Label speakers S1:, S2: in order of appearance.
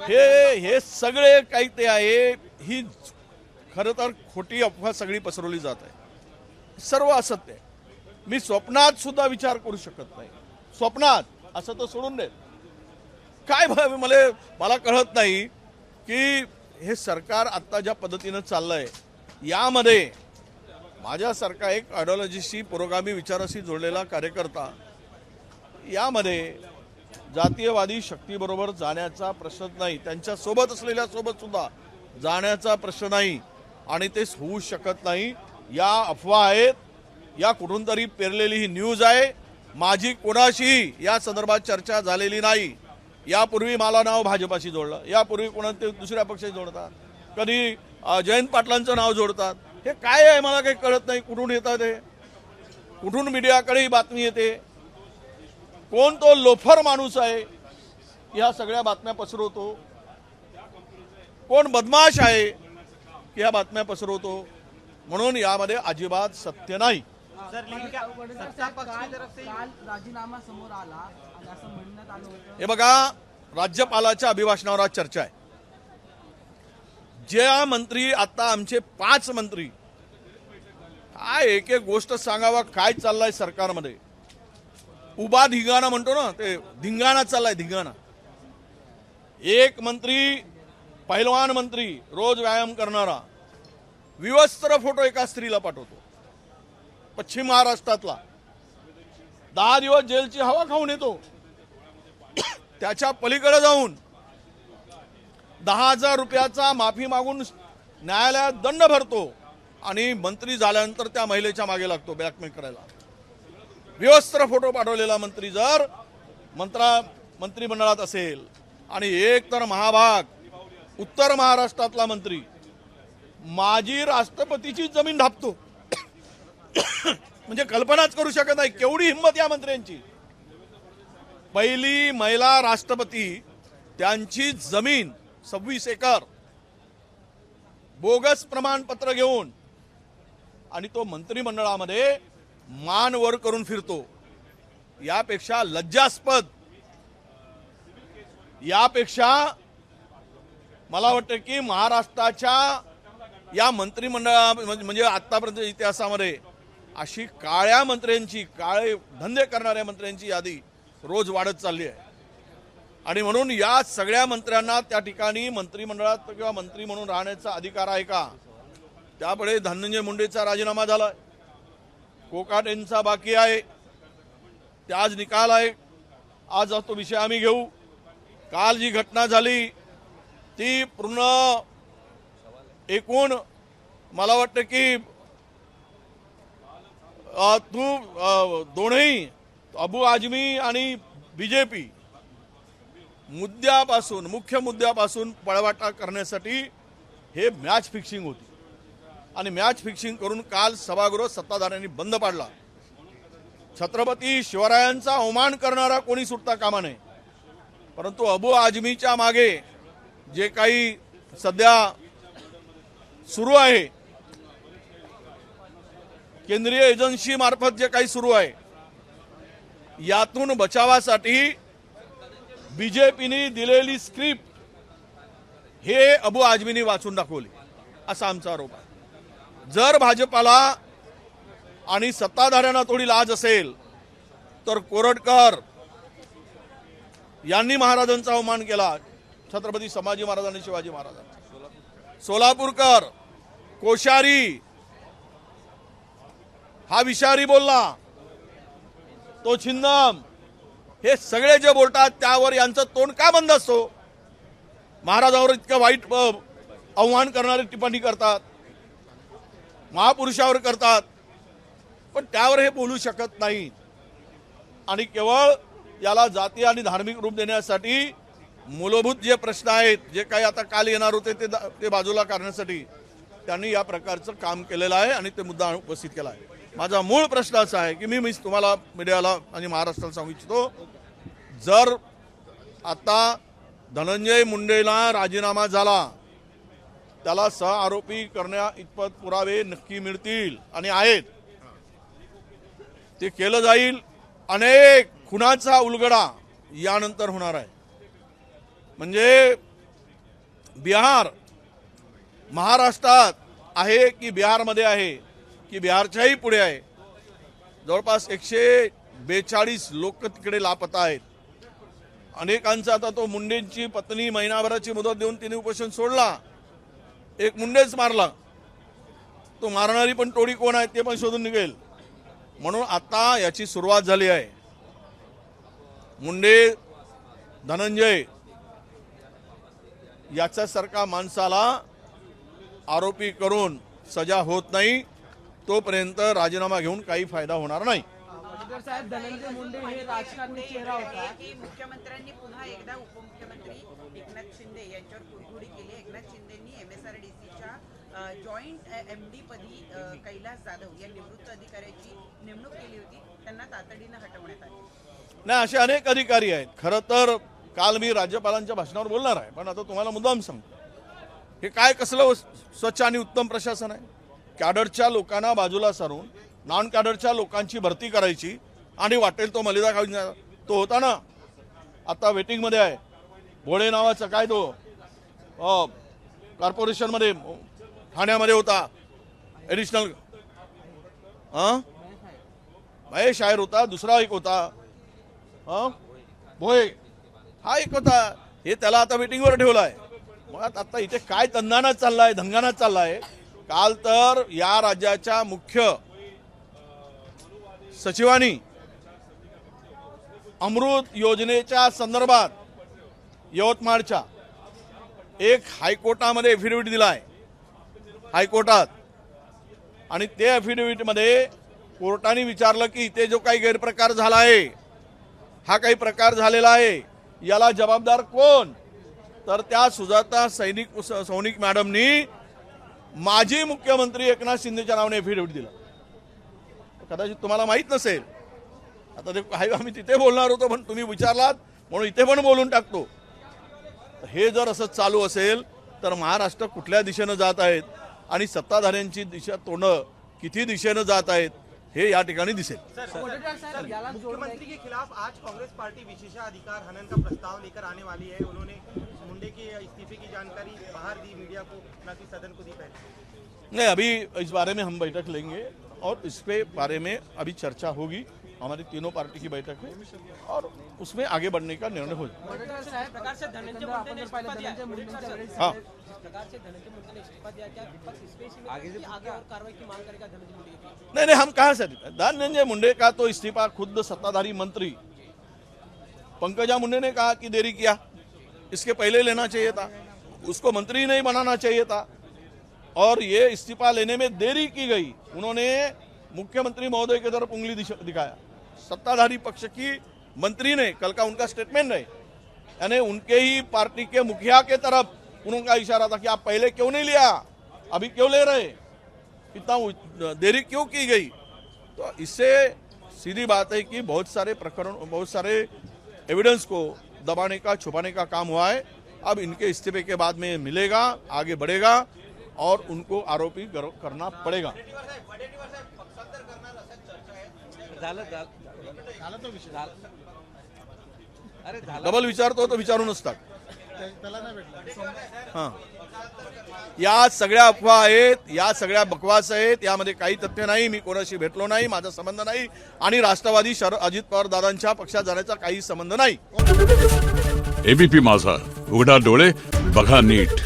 S1: हे सगळे काही ते आहे, ही खरं तर खोटी अफवा सगळी पसरवली जात आहे, सर्व असत्य आहे. मी स्वप्नात सुद्धा विचार करू शकत नाही, स्वप्नात असं तर सोडून देत. काय मला कळत नाही की हे सरकार आत्ता ज्या पद्धतीनं चाललंय यामध्ये माझ्यासारखा एक आयडिओलॉजीशी पुरोगामी विचाराशी जोडलेला कार्यकर्ता यामध्ये जातीयवादी शक्तीबरोबर जाण्याचा प्रश्न नाही, त्यांच्या सोबत असलेल्या सोबत सुद्धा जाण्याचा प्रश्न नाही आणि ते होऊ शकत नाही. या अफवा आहेत, या कुठून तरी पेरलेली ही न्यूज आहे. माझी कोणाशी या संदर्भात चर्चा झालेली नाही. यापूर्वी मला नाव भाजपाशी जोडलं, यापूर्वी कोणाला ते दुसऱ्या पक्षाशी जोडतात, कधी जयंत पाटलांचं नाव जोडतात. हे काय आहे मला काही कळत नाही. कुठून येतात हे, कुठून मीडियाकडे ही बातमी येते, कोण तो लोफर माणूस आहे या सगळ्या बातम्या पसरवतो, कोण बदमाश आहे की या बातम्या पसरवतो. म्हणून यामध्ये अजिबात सत्य नाही.
S2: राजीनामा समोर आला आणि असं म्हणण्यात आलं होतं.
S1: हे बघा, राज्यपालाच्या अभिभाषणावर आज चर्चा आहे. ज्या मंत्री आता आमचे 5 मंत्री काय एक एक गोष्ट सांगावा काय चाललाय सरकारमध्ये. उभा धिंगाणा म्हणतो ना, ते धिंगाणा चाललाय, धिंगाणा. एक मंत्री, पहिलवान मंत्री, रोज व्यायाम करणारा, विवस्त्र फोटो एका स्त्रीला पाठवतो पश्चिम महाराष्ट्रातला, 10 दिवस जेलची हवा खाऊन येतो. त्याच्या पलीकडे जाऊन 10,000 रुपयाचा माफी मागून न्यायालयात दंड भरतो आणि मंत्री झाल्यानंतर त्या महिलेच्या मागे लागतो ब्लॅकमेल करायला. विवस्त्र फोटो पाठवलेला मंत्री जर मंत्रिमंडळात असेल आणि एक तर महाभाग उत्तर महाराष्ट्रातला मंत्री माजी राष्ट्रपतीची जमीन ढापतो, म्हणजे कल्पनाच करू शकत नाही केवढी हिंमत या मंत्र्यांची. पहिली महिला राष्ट्रपती, त्यांची जमीन 26 एकर बोगस प्रमाणपत्र घेऊन आणि तो मंत्रिमंडळामध्ये मान वर करून फिरतो. यापेक्षा लज्जास्पद, यापेक्षा मला वाटतं की महाराष्ट्राच्या या मंत्रिमंडळा म्हणजे आतापर्यंत इतिहासामध्ये अशी काळ्या मंत्र्यांची, काळे धंदे करणाऱ्या मंत्र्यांची यादी रोज वाढत चालली आहे. आणि म्हणून या सगळ्या मंत्र्यांना त्या ठिकाणी मंत्रिमंडळात किंवा मंत्री म्हणून राहण्याचा अधिकार आहे का? त्यापुढे धनंजय मुंडेचा राजीनामा झालाय, कोकाटेंचा बाकी आहे, ते आज निकाल आहे. आज तो विषय आम्ही घेऊ. काल जी घटना झाली ती पूर्ण एकूण मला वाटतं की दोन्ही अबू आझमी आणि बीजेपी मुख्य मुद्द्यापासून पळवाटा करण्यासाठी हे मॅच फिक्सिंग होती आणि मॅच फिक्सिंग करून काल सभागृह सत्ताधाऱ्यांनी बंद पाडला. छत्रपती शिवरायांचा अवमान करणारा कोणी सुटता कामा नये. परंतु अबू आझमीच्या मागे जे काही सध्या सुरू आहे, केंद्रीय एजन्सी मार्फत जे काही सुरू आहे, यातून बचावासाठी बीजेपीने दिलेली स्क्रिप्ट हे अबू आझमीने वाचून दाखवली असा आमचा आरोप आहे. जर भाजपाला आणि सत्ताधाऱ्यांना थोडी लाज असेल तर कोरटकर यांनी महाराजांचा अवमान केला, छत्रपती संभाजी महाराज आणि शिवाजी महाराजांचा. सोलापूरकर, कोश्यारी हा विषारी बोलला, तो छिन्नम, हे सगळे जे बोलतात त्यावर यांचं तोंड का बंद असतो? महाराजांवर इतकं वाईट अवमान करणारी टिप्पणी करतात, महापुरुषावर करतात, पण त्यावर हे बोलू शकत नाही. आणि केवळ याला जाती आणि धार्मिक रूप देण्यासाठी मूलभूत जे प्रश्न आहेत, जे काही आता काल येणार होते ते बाजूला करण्यासाठी त्यांनी या प्रकारचं काम केलेलं आहे आणि ते मुद्दा उपस्थित केला आहे. माझा मूळ प्रश्न असा आहे की मी तुम्हाला मीडियाला आणि महाराष्ट्राला सांगू इच्छितो, जर आता धनंजय मुंडेला राजीनामा झाला, त्याला सह आरोपी करण्या इतपत पुरावे नक्की मिळतील आणि आहेत, ते केलं जाईल. अनेक खुनाचा उलगडा यानंतर होणार आहे. म्हणजे बिहार महाराष्ट्रात आहे की बिहारमध्ये आहे की बिहारच्याही पुढे आहे. जवळपास 142 लोक तिकडे लापता आहेत. अनेकांचा आता तो मुंडेंची पत्नी महिनाभराची मुदत देऊन तिने उपोषण सोडला. एक मुंडेच मारला. तो मारणारी पण टोळी कोण आहे ते पण शोधून निघेल. म्हणून आता याची सुरुवात झाली आहे. मुंडे धनंजय याच्यासारखा माणसाला आरोपी करून सजा होत नाही तोपर्यंत राजीनामा घेऊन काही फायदा होणार नाही.
S2: वडेट्टीवार साहेब, धनंजय मुंडे हे राजकारणी चेहरा होता.
S3: की मुख्यमंत्र्यांनी पुन्हा एकदा उपमुख्यमंत्री एकनाथ शिंदे यांच्यावर कुरघोडी केली. एकनाथ शिंदेंनी MSRDCच्या जॉईंट MD पदी कैलास जाधव या निवृत्त अधिकाऱ्याची नेमणूक केली होती. त्यांना तातडीनं हटवण्यात आले.
S1: नाही, असे अनेक अधिकारी आहेत. खरं तर काल मी राज्यपालांच्या भाषणावर बोलणार आहे, पण आता तुम्हाला मुद्दाम सांगतो, हे काय कसलं स्वच्छ आणि उत्तम प्रशासन आहे. कॅडरच्या लोकांना बाजूला सारून नॉन कॅडरच्या लोकांची भरती करायची आणि वाटेल तो मलिदा खाऊन तो होता ना, आता वेटिंगमध्ये आहे. भोळे नावाचा काय तो कॉर्पोरेशनमध्ये ठाण्यामध्ये होता ॲडिशनल महेश आयर होता. दुसरा एक होता भोळे, हा एक होता. हे त्याला आता वेटिंगवर ठेवला आहे. मग आता इथे काय तंदाना चाललाय, धंगाना चाललाय. काल तर या राज्याच्या मुख्य सचिवांनी अमृत योजनेच्या संदर्भात यवतमाळच्या एक हायकोर्टामध्ये ॲफिडेव्हिट दिलाय हायकोर्टात. आणि ते ॲफिडेव्हिटमध्ये कोर्टाने विचारलं की इथे जो काही गैरप्रकार झाला आहे, हा काही प्रकार झालेला आहे, याला जबाबदार कोण. तर त्या सुजाता सौनिक मॅडमनी माजी मुख्यमंत्री एकनाथ शिंदेच्या नावाने ॲफिडेव्हिट दिलं. कदाचित तुम्हाला माहित नसेल. आता ते आम्ही तिथे बोलणार होतो पण तुम्ही विचारलात म्हणून इथे पण बोलून टाकतो. हे जर असं चालू असेल तर महाराष्ट्र कुठल्या दिशेनं जात आहेत आणि सत्ताधाऱ्यांची दिशा तोंडं किती दिशेनं जात आहेत हे या ठिकाणी दिसेल.
S2: वडेट्टीवार साहेब, याला
S4: मुख्यमंत्री के खिलाफ आज कांग्रेस पार्टी विशेषाधिकार हनन का प्रस्ताव लेकर आने वाली है. उन्होंने मुंडे के इस्तीफे की जानकारी बाहर दी मीडिया को, न कि सदन को दी पहले.
S1: नहीं, अभी इस बारे में हम बैठक लेंगे और इस पे बारे में अभी चर्चा होगी हमारी तीनों पार्टी की बैठक में और उसमें आगे बढ़ने का निर्णय हो जाएगा.
S2: वडेट्टीवार साहेब,
S5: प्रकार से धनंजय
S2: एकंदर आपण जर पाहिलं धनंजय मुंडेंच्या वेळेस
S1: हाँ,
S5: प्रकार से धनंजय मुंडे ने इस्तीफा दिया. क्या विपक्ष इस पे इसी में आगे और कार्रवाई की मांग करेगा धनंजय मुंडे की?
S1: नहीं, हम कहाँ से धनंजय मुंडे का तो इस्तीफा खुद सत्ताधारी मंत्री पंकजा मुंडे ने कहा कि देरी किया, इसके पहले लेना चाहिए था, उसको मंत्री नहीं बनाना चाहिए था और ये इस्तीफा लेने में देरी की गई. उन्होंने मुख्यमंत्री महोदय की तरफ उंगली दिखाया. सत्ताधारी पक्ष की मंत्री ने, कल का उनका स्टेटमेंट है, यानी उनके ही पार्टी के मुखिया के तरफ उनका इशारा था कि आप पहले क्यों नहीं लिया, अभी क्यों ले रहे, इतना देरी क्यों की गई. तो इससे सीधी बात है कि बहुत सारे प्रकरण, बहुत सारे एविडेंस को दबाने का, छुपाने का काम हुआ है. अब इनके इस्तीफे के बाद में मिलेगा, आगे बढ़ेगा और उनको आरोपी करना पड़ेगा. डबल विचारतो तो विचारूनच टाक. हां, या सगळ्या अफवा आहेत, या सगळ्या बकवास आहेत, यामध्ये काही तथ्य नाही. मी कोणाशी भेटलो नाही, माझा संबंध नाही आणि राष्ट्रवादी अजित पवार दादांच्या पक्षात जाण्याचा काही संबंध नाही.
S6: एबीपी माझा, उघडा डोळे बघा नीट.